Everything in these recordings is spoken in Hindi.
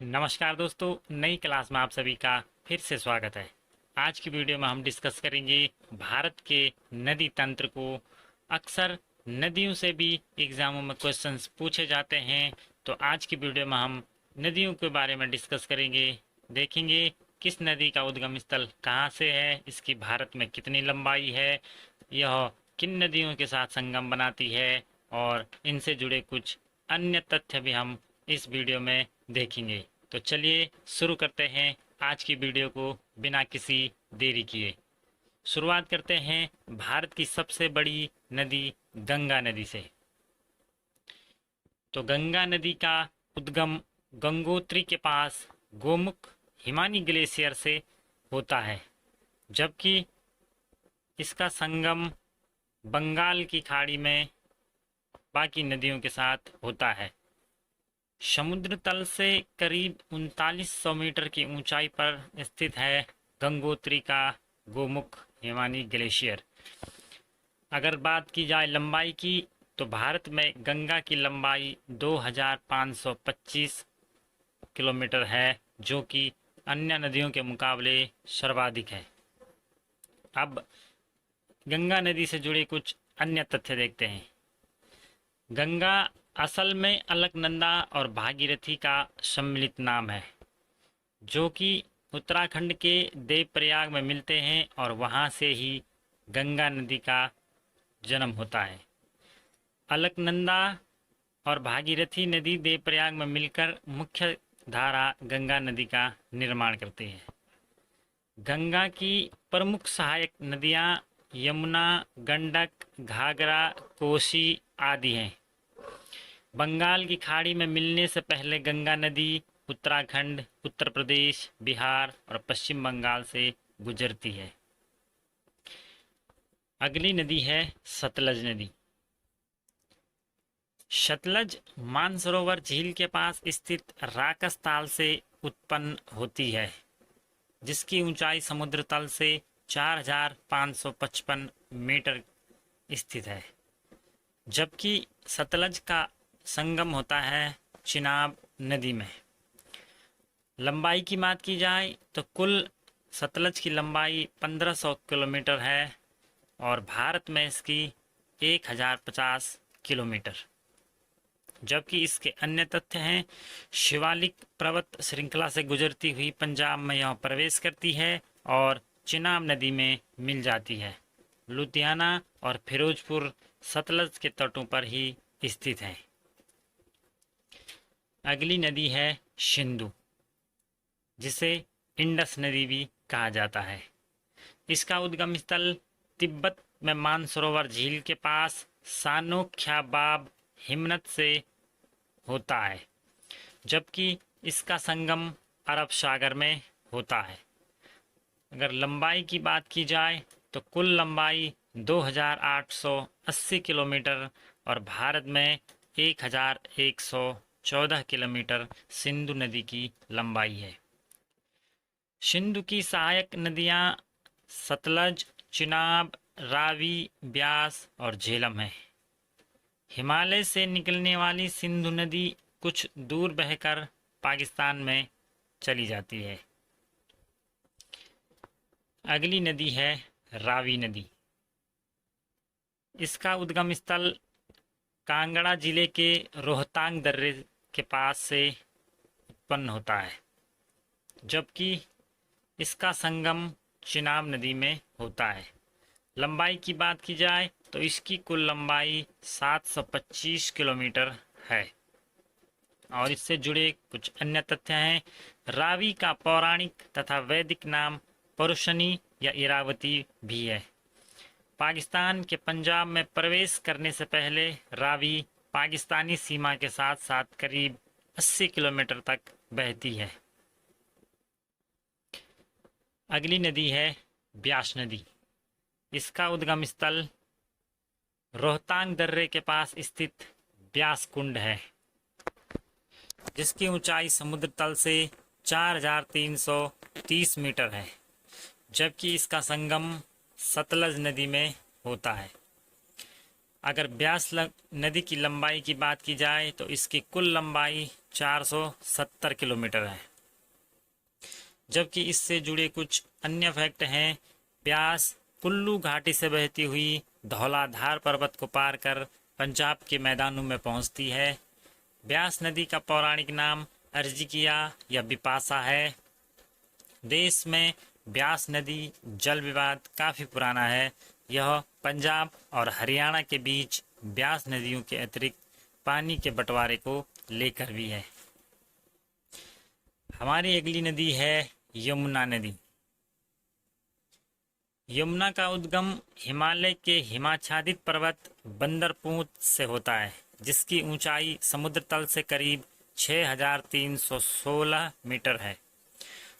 नमस्कार दोस्तों, नई क्लास में आप सभी का फिर से स्वागत है। आज की वीडियो में हम डिस्कस करेंगे भारत के नदी तंत्र को। अक्सर नदियों से भी एग्जामों में क्वेश्चंस पूछे जाते हैं, तो आज की वीडियो में हम नदियों के बारे में डिस्कस करेंगे। देखेंगे किस नदी का उद्गम स्थल कहाँ से है, इसकी भारत में कितनी लंबाई है, यह किन नदियों के साथ संगम बनाती है, और इनसे जुड़े कुछ अन्य तथ्य भी हम इस वीडियो में देखेंगे। तो चलिए शुरू करते हैं आज की वीडियो को बिना किसी देरी किए। शुरुआत करते हैं भारत की सबसे बड़ी नदी गंगा नदी से। तो गंगा नदी का उद्गम गंगोत्री के पास गोमुख हिमानी ग्लेशियर से होता है, जबकि इसका संगम बंगाल की खाड़ी में बाकी नदियों के साथ होता है। समुद्र तल से करीब 3900 मीटर की ऊंचाई पर स्थित है गंगोत्री का गोमुख हिमानी ग्लेशियर। अगर बात की जाए लंबाई की, तो भारत में गंगा की लंबाई 2525 किलोमीटर है, जो कि अन्य नदियों के मुकाबले सर्वाधिक है। अब गंगा नदी से जुड़े कुछ अन्य तथ्य देखते हैं। गंगा असल में अलकनंदा और भागीरथी का सम्मिलित नाम है, जो कि उत्तराखंड के देवप्रयाग में मिलते हैं, और वहाँ से ही गंगा नदी का जन्म होता है। अलकनंदा और भागीरथी नदी देवप्रयाग में मिलकर मुख्य धारा गंगा नदी का निर्माण करती है। गंगा की प्रमुख सहायक नदियाँ यमुना, गंडक, घाघरा, कोसी आदि हैं। बंगाल की खाड़ी में मिलने से पहले गंगा नदी उत्तराखंड, उत्तर प्रदेश, बिहार और पश्चिम बंगाल से गुजरती है। अगली नदी है सतलज नदी। सतलज मानसरोवर झील के पास स्थित राकस ताल से उत्पन्न होती है, जिसकी ऊंचाई समुद्र तल से 4555 मीटर स्थित है। जबकि सतलज का संगम होता है चिनाब नदी में। लंबाई की बात की जाए तो कुल सतलज की लंबाई 1500 किलोमीटर है, और भारत में इसकी 1050 किलोमीटर। जबकि इसके अन्य तथ्य हैं, शिवालिक पर्वत श्रृंखला से गुजरती हुई पंजाब में यह प्रवेश करती है और चिनाब नदी में मिल जाती है। लुधियाना और फिरोजपुर सतलज के तटों पर ही स्थित हैं। अगली नदी है सिंधु, जिसे इंडस नदी भी कहा जाता है। इसका उद्गम स्थल तिब्बत में मानसरोवर झील के पास सानोख्याबाब हिमनद से होता है, जबकि इसका संगम अरब सागर में होता है। अगर लंबाई की बात की जाए तो कुल लंबाई 2880 किलोमीटर और भारत में 1114 किलोमीटर सिंधु नदी की लंबाई है। सिंधु की सहायक नदियां सतलज, चिनाब, रावी, ब्यास और झेलम हैं। हिमालय से निकलने वाली सिंधु नदी कुछ दूर बहकर पाकिस्तान में चली जाती है। अगली नदी है रावी नदी। इसका उद्गम स्थल कांगड़ा जिले के रोहतांग दर्रे के पास से उत्पन्न होता है, जबकि इसका संगम चिनाब नदी में होता है। लंबाई की बात की जाए तो इसकी कुल लंबाई 725 किलोमीटर है, और इससे जुड़े कुछ अन्य तथ्य हैं। रावी का पौराणिक तथा वैदिक नाम परुशनी या इरावती भी है। पाकिस्तान के पंजाब में प्रवेश करने से पहले रावी पाकिस्तानी सीमा के साथ साथ करीब 80 किलोमीटर तक बहती है। अगली नदी है ब्यास नदी। इसका उद्गम स्थल रोहतांग दर्रे के पास स्थित ब्यास कुंड है, जिसकी ऊंचाई समुद्र तल से 4330 मीटर है, जबकि इसका संगम सतलज नदी में होता है। अगर ब्यास नदी की लंबाई की बात की जाए तो इसकी कुल लंबाई 470 किलोमीटर है। जबकि इससे जुड़े कुछ अन्य फैक्ट हैं। ब्यास कुल्लू घाटी से बहती हुई धौलाधार पर्वत को पार कर पंजाब के मैदानों में पहुंचती है। ब्यास नदी का पौराणिक नाम अर्जिकिया या बिपाशा है। देश में ब्यास नदी जल विवाद काफ़ी पुराना है। यह पंजाब और हरियाणा के बीच ब्यास नदियों के अतिरिक्त पानी के बंटवारे को लेकर भी है। हमारी अगली नदी है यमुना नदी। यमुना का उद्गम हिमालय के हिमाच्छादित पर्वत बंदरपूंत से होता है, जिसकी ऊंचाई समुद्र तल से करीब 6316 मीटर है।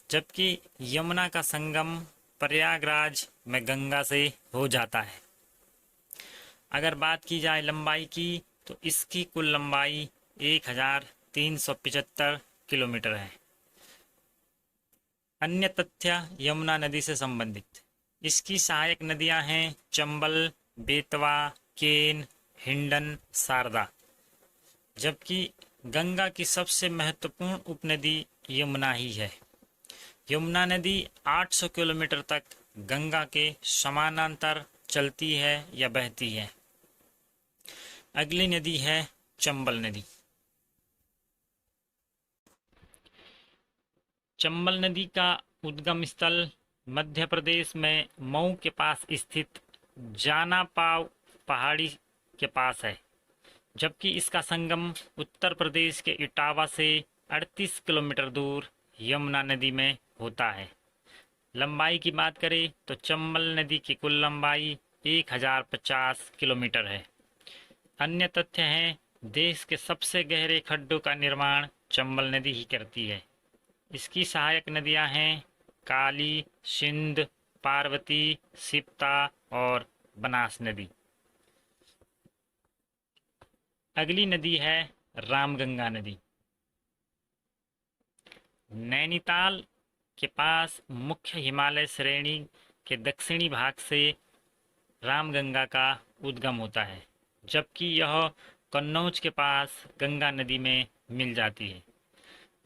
जबकि यमुना का संगम प्रयागराज में गंगा से हो जाता है। अगर बात की जाए लंबाई की तो इसकी कुल लंबाई 1375 किलोमीटर है। अन्य तथ्य यमुना नदी से संबंधित। इसकी सहायक नदियां हैं चंबल, बेतवा, केन, हिंडन, शारदा। जबकि गंगा की सबसे महत्वपूर्ण उपनदी यमुना ही है। यमुना नदी 800 किलोमीटर तक गंगा के समानांतर चलती है या बहती है। अगली नदी है चंबल नदी। चंबल नदी का उद्गम स्थल मध्य प्रदेश में मऊ के पास स्थित जानापाव पहाड़ी के पास है। जबकि इसका संगम उत्तर प्रदेश के इटावा से 38 किलोमीटर दूर यमुना नदी में होता है। लंबाई की बात करें तो चंबल नदी की कुल लंबाई 1050 किलोमीटर है। अन्य तथ्य हैं, देश के सबसे गहरे खड्डों का निर्माण चंबल नदी ही करती है। इसकी सहायक नदियां हैं काली, सिंध, पार्वती, सिप्ता और बनास नदी। अगली नदी है रामगंगा नदी। नैनीताल के पास मुख्य हिमालय श्रेणी के दक्षिणी भाग से रामगंगा का उद्गम होता है। जबकि यह कन्नौज के पास गंगा नदी में मिल जाती है।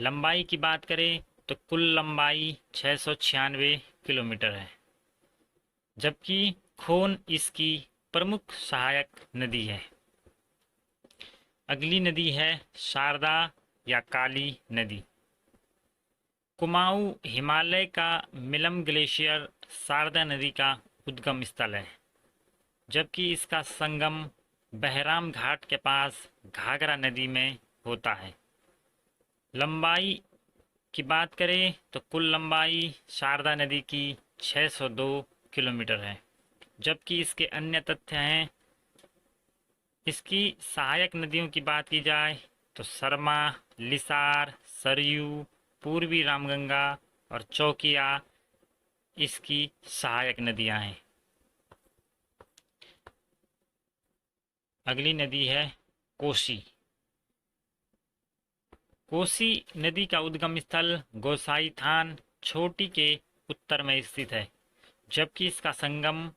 लंबाई की बात करें तो कुल लंबाई 696 किलोमीटर है। जबकि खोन इसकी प्रमुख सहायक नदी है। अगली नदी है शारदा या काली नदी। कुमाऊं हिमालय का मिलम ग्लेशियर शारदा नदी का उद्गम स्थल है। जबकि इसका संगम बहराम घाट के पास घाघरा नदी में होता है। लंबाई की बात करें तो कुल लंबाई शारदा नदी की 602 किलोमीटर है। जबकि इसके अन्य तथ्य हैं। इसकी सहायक नदियों की बात की जाए तो सरमा, लिसार, सरयू, पूर्वी रामगंगा और चौकिया इसकी सहायक नदियां हैं। अगली नदी है कोसी। कोसी नदी का उद्गम स्थल गोसाई थान छोटी के उत्तर में स्थित है। जबकि इसका संगम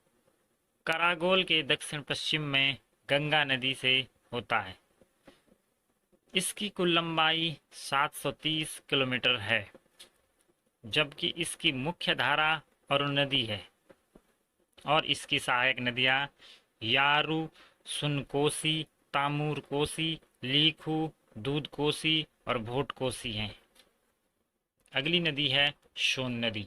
करागोल के दक्षिण पश्चिम में गंगा नदी से होता है। इसकी कुल लंबाई 730 किलोमीटर है। जबकि इसकी मुख्य धारा अरुण नदी है और इसकी सहायक नदियां यारू, सुनकोसी, तामूर कोसी, लीखू, दूध कोसी और भोट कोसी हैं। अगली नदी है सोन नदी।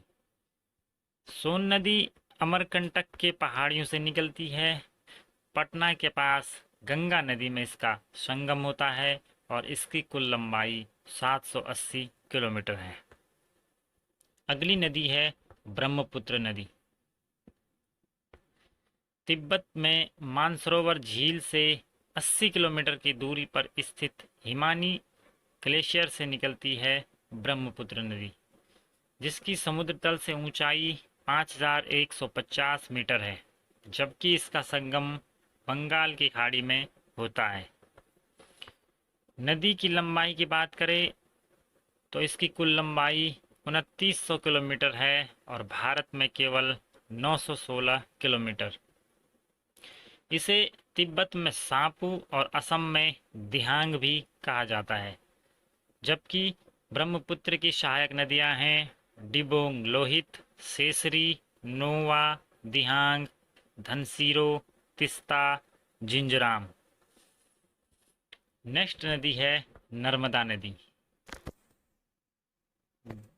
सोन नदी अमरकंटक के पहाड़ियों से निकलती है। पटना के पास गंगा नदी में इसका संगम होता है और इसकी कुल लंबाई 780 किलोमीटर है। अगली नदी है ब्रह्मपुत्र नदी। तिब्बत में मानसरोवर झील से 80 किलोमीटर की दूरी पर स्थित हिमानी ग्लेशियर से निकलती है ब्रह्मपुत्र नदी, जिसकी समुद्र तल से ऊंचाई 5150 मीटर है। जबकि इसका संगम बंगाल की खाड़ी में होता है। नदी की लंबाई की बात करें तो इसकी कुल लंबाई 2900 किलोमीटर है और भारत में केवल 916 किलोमीटर। इसे तिब्बत में सापू और असम में दिहांग भी कहा जाता है। जबकि ब्रह्मपुत्र की सहायक नदियां हैं डिबोंग, लोहित, सेसरी, नोवा, दिहांग, धनसीरो, तिस्ता, जिंजराम। नेक्स्ट नदी है नर्मदा नदी।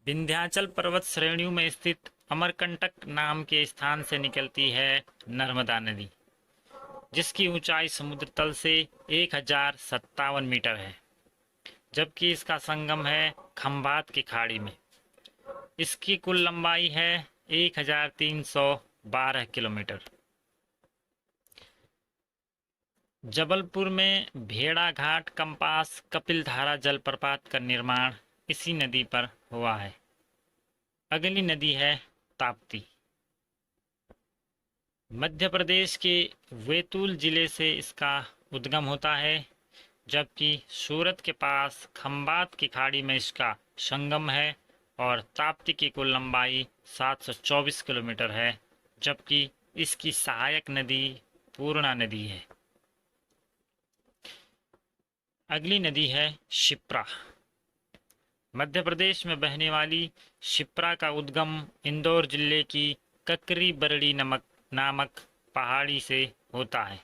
विंध्याचल पर्वत श्रेणियों में स्थित अमरकंटक नाम के स्थान से निकलती है नर्मदा नदी, जिसकी ऊंचाई समुद्र तल से 1057 मीटर है, जबकि इसका संगम है खंभात की खाड़ी में। इसकी कुल लंबाई है 1312 किलोमीटर। जबलपुर में भेड़ा घाट, कंपास, कपिलधारा जलप्रपात का निर्माण इसी नदी पर हुआ है। अगली नदी है ताप्ती। मध्य प्रदेश के बैतूल जिले से इसका उद्गम होता है, जबकि सूरत के पास खंभात की खाड़ी में इसका संगम है और ताप्ती की कुल लंबाई 724 किलोमीटर है, जबकि इसकी सहायक नदी पूर्णा नदी है। अगली नदी है शिप्रा। मध्य प्रदेश में बहने वाली शिप्रा का उद्गम इंदौर जिले की ककरी बरड़ी नामक पहाड़ी से होता है,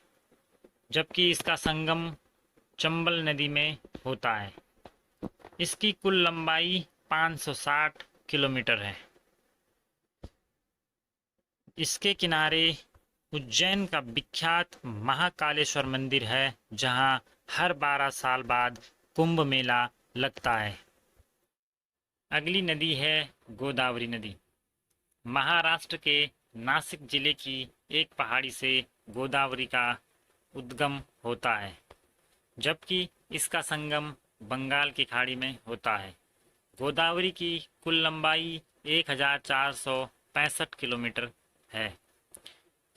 जबकि इसका संगम चंबल नदी में होता है। इसकी कुल लंबाई 560 किलोमीटर है। इसके किनारे उज्जैन का विख्यात महाकालेश्वर मंदिर है, जहां हर 12 साल बाद कुंभ मेला लगता है। अगली नदी है गोदावरी नदी। महाराष्ट्र के नासिक जिले की एक पहाड़ी से गोदावरी का उद्गम होता है, जबकि इसका संगम बंगाल की खाड़ी में होता है। गोदावरी की कुल लंबाई 1465 किलोमीटर है।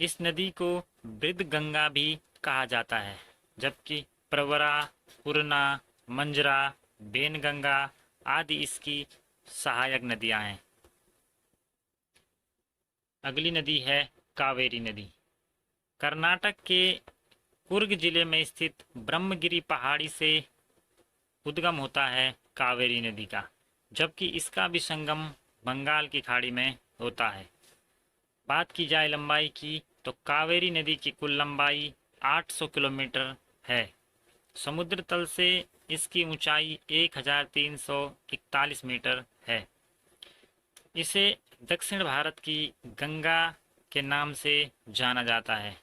इस नदी को वृद्धगंगा भी कहा जाता है, जबकि प्रवरा, पूर्णा, मंजरा, बेनगंगा आदि इसकी सहायक नदियां हैं। अगली नदी है कावेरी नदी। कर्नाटक के कुर्ग जिले में स्थित ब्रह्मगिरी पहाड़ी से उद्गम होता है कावेरी नदी का, जबकि इसका भी संगम बंगाल की खाड़ी में होता है। बात की जाए लंबाई की तो कावेरी नदी की कुल लंबाई 800 किलोमीटर है। समुद्र तल से इसकी ऊंचाई 1341 मीटर है। इसे दक्षिण भारत की गंगा के नाम से जाना जाता है।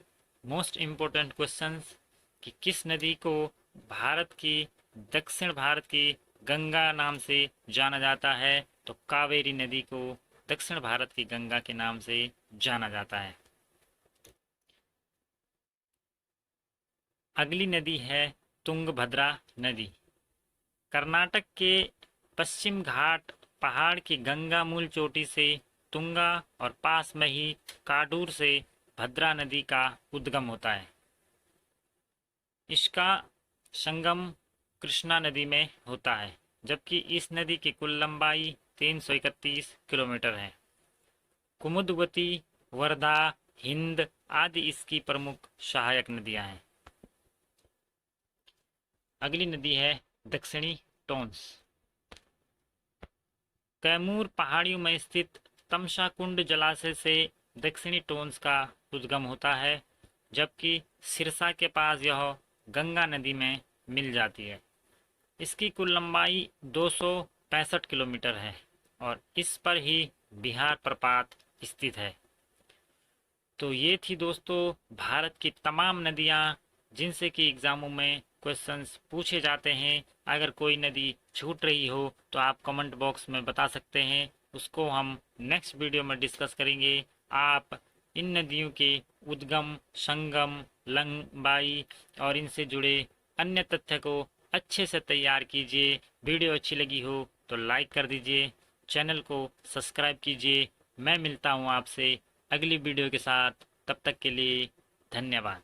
मोस्ट इम्पोर्टेंट क्वेश्चंस कि किस नदी को दक्षिण भारत की गंगा नाम से जाना जाता है, तो कावेरी नदी को दक्षिण भारत की गंगा के नाम से जाना जाता है। अगली नदी है तुंगभद्रा नदी। कर्नाटक के पश्चिम घाट पहाड़ की गंगा मूल चोटी से तुंगा और पास में ही काडूर से भद्रा नदी का उद्गम होता है। इसका संगम कृष्णा नदी में होता है, जबकि इस नदी की कुल लंबाई 331 किलोमीटर है। कुमुदवती, वर्धा, हिंद आदि इसकी प्रमुख सहायक नदियां हैं। अगली नदी है दक्षिणी टोंस। कैमूर पहाड़ियों में स्थित तमसा कुंड जलाशय से दक्षिणी टोंस का उद्गम होता है, जबकि सिरसा के पास यह गंगा नदी में मिल जाती है। इसकी कुल लंबाई 265 किलोमीटर है और इस पर ही बिहार प्रपात स्थित है। तो ये थी दोस्तों भारत की तमाम नदियाँ जिनसे कि एग्जामों में क्वेश्चंस पूछे जाते हैं। अगर कोई नदी छूट रही हो तो आप कमेंट बॉक्स में बता सकते हैं, उसको हम नेक्स्ट वीडियो में डिस्कस करेंगे। आप इन नदियों के उद्गम, संगम, लंबाई और इनसे जुड़े अन्य तथ्य को अच्छे से तैयार कीजिए। वीडियो अच्छी लगी हो तो लाइक कर दीजिए, चैनल को सब्सक्राइब कीजिए। मैं मिलता हूँ आपसे अगली वीडियो के साथ, तब तक के लिए धन्यवाद।